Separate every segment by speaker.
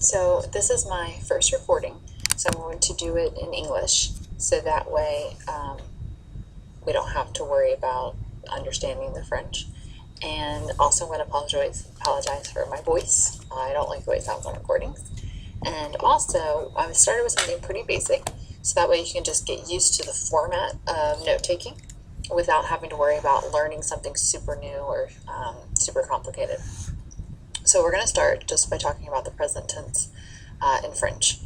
Speaker 1: So this is my first recording, so I'm going to do it in English, so that way we don't have to worry about understanding the French. And also I'm going to apologize for my voice. I don't like the way it sounds on recordings. And also I started with something pretty basic, so that way you can just get used to the format of note-taking without having to worry about learning something super new or super complicated. So we're going to start just by talking about the present tense in French.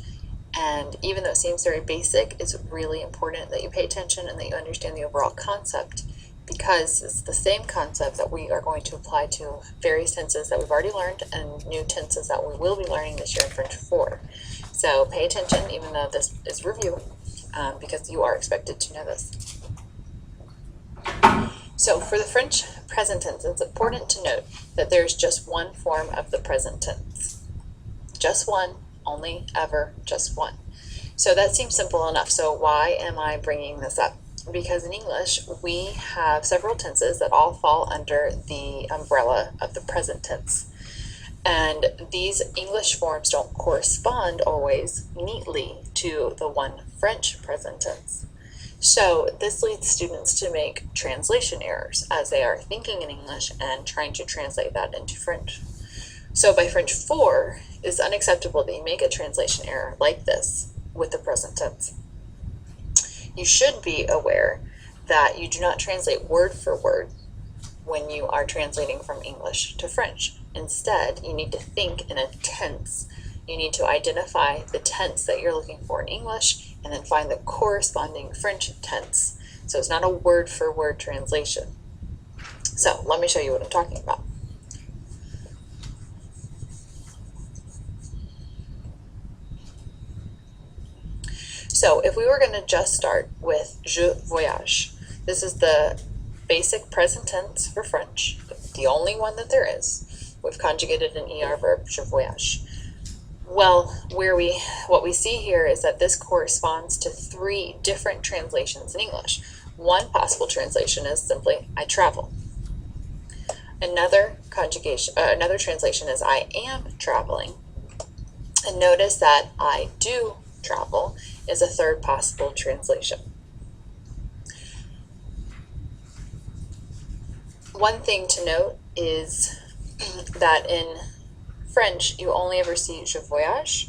Speaker 1: And even though it seems very basic, it's really important that you pay attention and that you understand the overall concept, because it's the same concept that we are going to apply to various tenses that we've already learned and new tenses that we will be learning this year in French 4. So pay attention, even though this is review, because you are expected to know this. So for the French present tense, it's important to note that there's just one form of the present tense. Just one, only, ever, just one. So that seems simple enough. So why am I bringing this up? Because in English, we have several tenses that all fall under the umbrella of the present tense. And these English forms don't correspond always neatly to the one French present tense. So this leads students to make translation errors as they are thinking in English and trying to translate that into French. So by French 4, it's unacceptable that you make a translation error like this with the present tense. You should be aware that you do not translate word for word when you are translating from English to French. Instead, you need to think in a tense. You need to identify the tense that you're looking for in English and then find the corresponding French tense. So it's not a word-for-word translation. So let me show you what I'm talking about. So if we were going to just start with je voyage, this is the basic present tense for French, the only one that there is. We've conjugated an ER verb, je voyage. Well, what we see here is that this corresponds to 3 different translations in English. One possible translation is simply I travel. Another translation is I am traveling. And notice that I do travel is a third possible translation. One thing to note is that in French, you only ever see je voyage,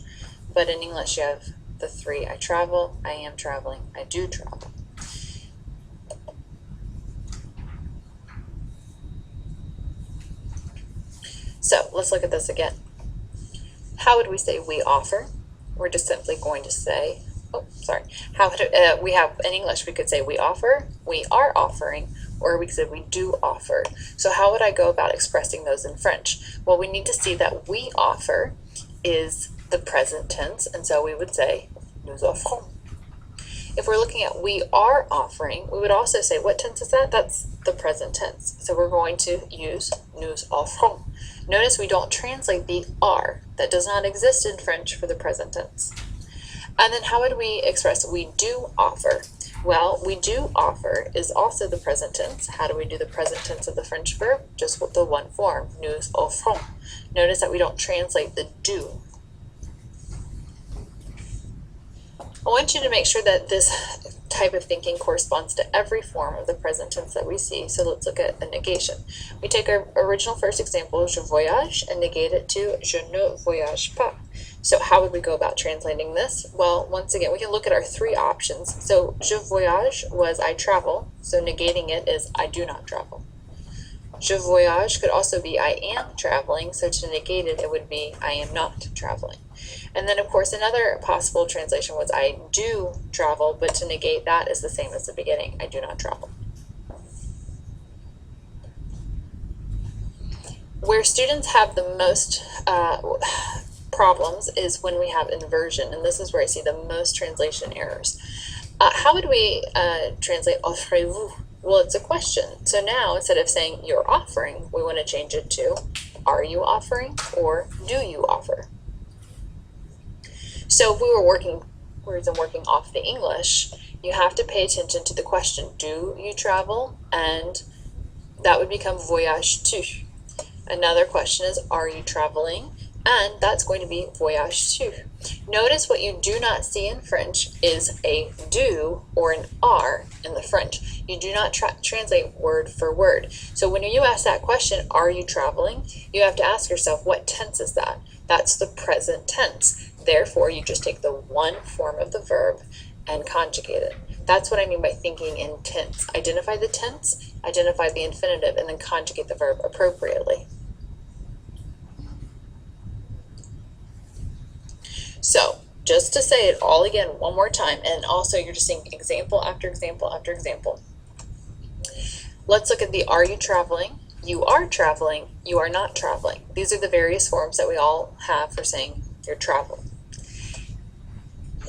Speaker 1: but in English you have the 3, I travel, I am traveling, I do travel. So let's look at this again. How would we say we offer? We're just simply going to say, we have in English we could say we offer, we are offering, or we could say we do offer. So how would I go about expressing those in French? Well, we need to see that we offer is the present tense, and so we would say nous offrons. If we're looking at we are offering, we would also say, what tense is that? That's the present tense. So we're going to use nous offrons. Notice we don't translate the are. That does not exist in French for the present tense. And then how would we express we do offer? Well, we do offer is also the present tense. How do we do the present tense of the French verb? Just with the one form, nous offrons. Notice that we don't translate the do. I want you to make sure that this type of thinking corresponds to every form of the present tense that we see. So let's look at a negation. We take our original first example, je voyage, and negate it to je ne voyage pas. So how would we go about translating this? Well, once again, we can look at our 3 options. So je voyage was I travel, so negating it is I do not travel. Je voyage could also be I am traveling, so to negate it, it would be I am not traveling. And then, of course, another possible translation was I do travel, but to negate that is the same as the beginning, I do not travel. Where students have the most problems is when we have inversion, and this is where I see the most translation errors. How would we translate offrez-vous? Well, it's a question. So now, instead of saying you're offering, we want to change it to are you offering or do you offer? So if we were working off the English, you have to pay attention to the question, do you travel? And that would become voyage-tu. Another question is, are you traveling? and that's going to be voyage tu. Notice what you do not see in French is a do or an are in the French. You do not translate word for word. So when you ask that question, are you traveling? You have to ask yourself, what tense is that? That's the present tense. Therefore, you just take the one form of the verb and conjugate it. That's what I mean by thinking in tense. Identify the tense, identify the infinitive, and then conjugate the verb appropriately. So, just to say it all again one more time, and also you're just seeing example after example after example. Let's look at the are you traveling? You are traveling, you are not traveling. These are the various forms that we all have for saying you're traveling.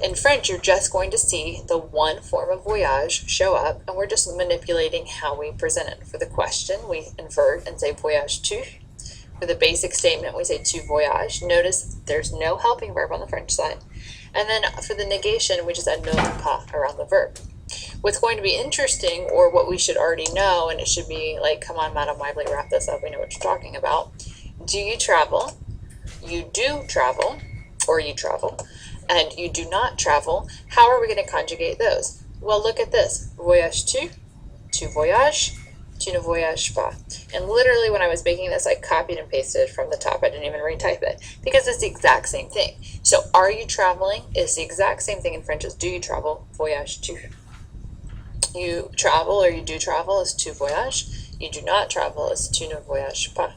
Speaker 1: In French, you're just going to see the one form of voyage show up, and we're just manipulating how we present it. For the question, we invert and say voyage tu. For the basic statement, we say tu voyage. Notice there's no helping verb on the French side. And then for the negation, we just add ne pas around the verb. What's going to be interesting, or what we should already know, and it should be like, come on, Madam Lively, wrap this up, we know what you're talking about. Do you travel? You do travel, or you travel. And you do not travel. How are we going to conjugate those? Well, look at this. Voyage tu voyage, tu ne voyages pas. And literally when I was making this, I copied and pasted from the top. I didn't even retype it because it's the exact same thing. So are you traveling is the exact same thing in French as do you travel, voyage tu. You travel or you do travel is tu voyage. You do not travel is tu ne voyages pas.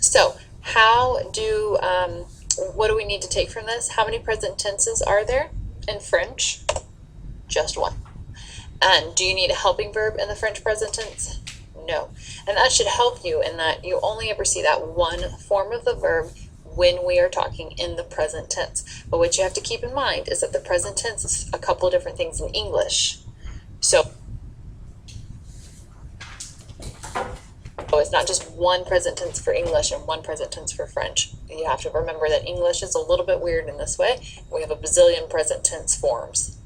Speaker 1: So what do we need to take from this? How many present tenses are there in French? Just one. And do you need a helping verb in the French present tense? No. And that should help you in that you only ever see that one form of the verb when we are talking in the present tense. But what you have to keep in mind is that the present tense is a couple of different things in English. So it's not just one present tense for English and one present tense for French. You have to remember that English is a little bit weird in this way. We have a bazillion present tense forms.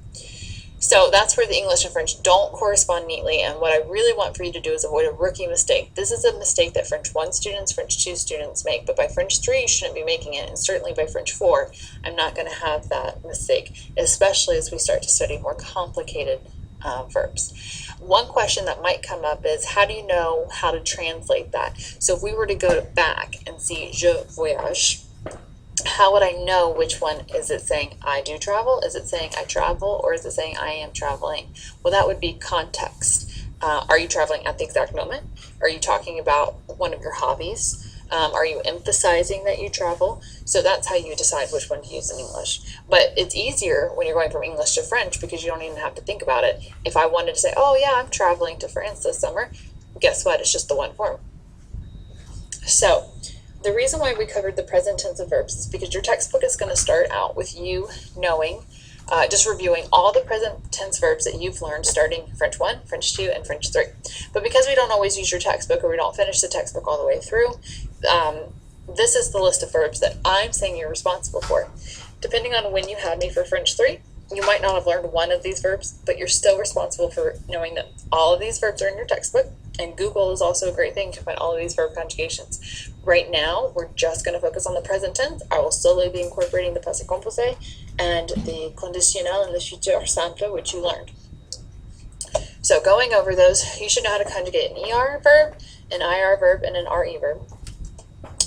Speaker 1: So that's where the English and French don't correspond neatly, and what I really want for you to do is avoid a rookie mistake. This is a mistake that French 1 students, French 2 students make, but by French 3 you shouldn't be making it, and certainly by French 4 I'm not going to have that mistake, especially as we start to study more complicated verbs. One question that might come up is, how do you know how to translate that? So if we were to go back and see je voyage, how would I know which one? Is it saying I do travel? Is it saying I travel? Or is it saying I am traveling? Well, that would be context. Are you traveling at the exact moment? Are you talking about one of your hobbies? Are you emphasizing that you travel? So that's how you decide which one to use in English. But it's easier when you're going from English to French because you don't even have to think about it. If I wanted to say, oh yeah, I'm traveling to France this summer, guess what? It's just the one form. So the reason why we covered the present tense of verbs is because your textbook is going to start out with you knowing, just reviewing all the present tense verbs that you've learned starting French 1, French 2, and French 3. But because we don't always use your textbook or we don't finish the textbook all the way through, this is the list of verbs that I'm saying you're responsible for. Depending on when you had me for French 3, you might not have learned one of these verbs, but you're still responsible for knowing that all of these verbs are in your textbook, and Google is also a great thing to find all of these verb conjugations. Right now, we're just going to focus on the present tense. I will slowly be incorporating the passé composé and the conditionnel and the futur simple, which you learned. So going over those, you should know how to conjugate an ER verb, an IR verb, and an RE verb.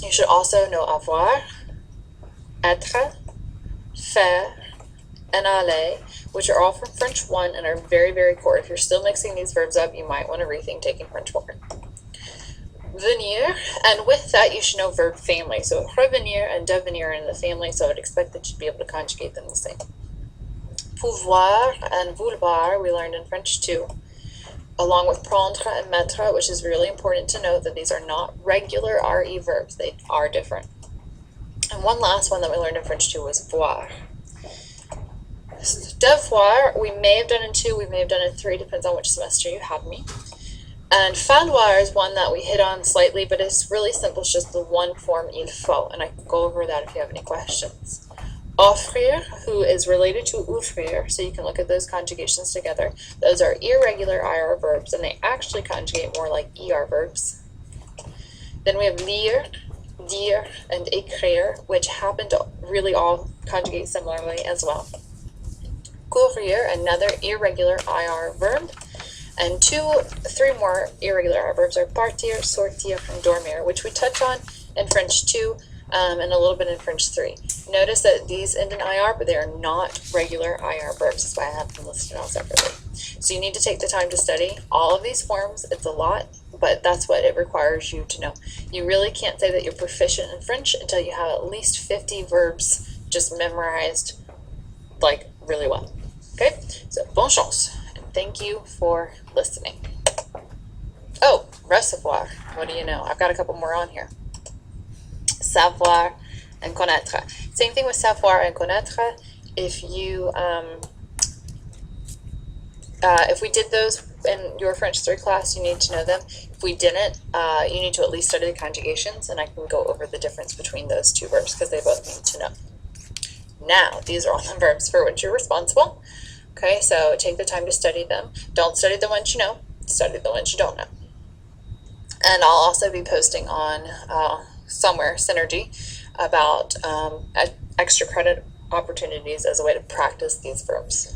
Speaker 1: You should also know avoir, être, faire, and aller, which are all from French 1 and are very, very core. If you're still mixing these verbs up, you might want to rethink taking French 4. Venir, and with that you should know verb family. So revenir and devenir are in the family, so I would expect that you'd be able to conjugate them the same. Pouvoir and vouloir we learned in French 2, along with prendre and mettre, which is really important to note that these are not regular RE verbs. They are different. And one last one that we learned in French 2 was voir. Devoir, we may have done in 2, we may have done in 3, depends on which semester you have me. And falloir is one that we hit on slightly, but it's really simple. It's just the one form il faut, and I can go over that if you have any questions. Offrir, who is related to ouvrir, so you can look at those conjugations together. Those are irregular IR verbs, and they actually conjugate more like ER verbs. Then we have lire, dire, and écrire, which happen to really all conjugate similarly as well. Courir, another irregular IR verb. And three more irregular IR verbs are partir, sortir, and dormir, which we touch on in French 2 and a little bit in French 3. Notice that these end in IR, but they are not regular IR verbs. That's why I have them listed out separately. So you need to take the time to study all of these forms. It's a lot, but that's what it requires you to know. You really can't say that you're proficient in French until you have at least 50 verbs just memorized, like, really well. Okay, so bonne chance, and thank you for listening. Oh, recevoir. What do you know? I've got a couple more on here. Savoir and connaître. Same thing with savoir and connaître. If we did those in your French 3 class, you need to know them. If we didn't, you need to at least study the conjugations, and I can go over the difference between those two verbs because they both need to know. Now, these are all the verbs for which you're responsible. Okay, so take the time to study them. Don't study the ones you know, study the ones you don't know. And I'll also be posting on somewhere, Synergy, about extra credit opportunities as a way to practice these verbs.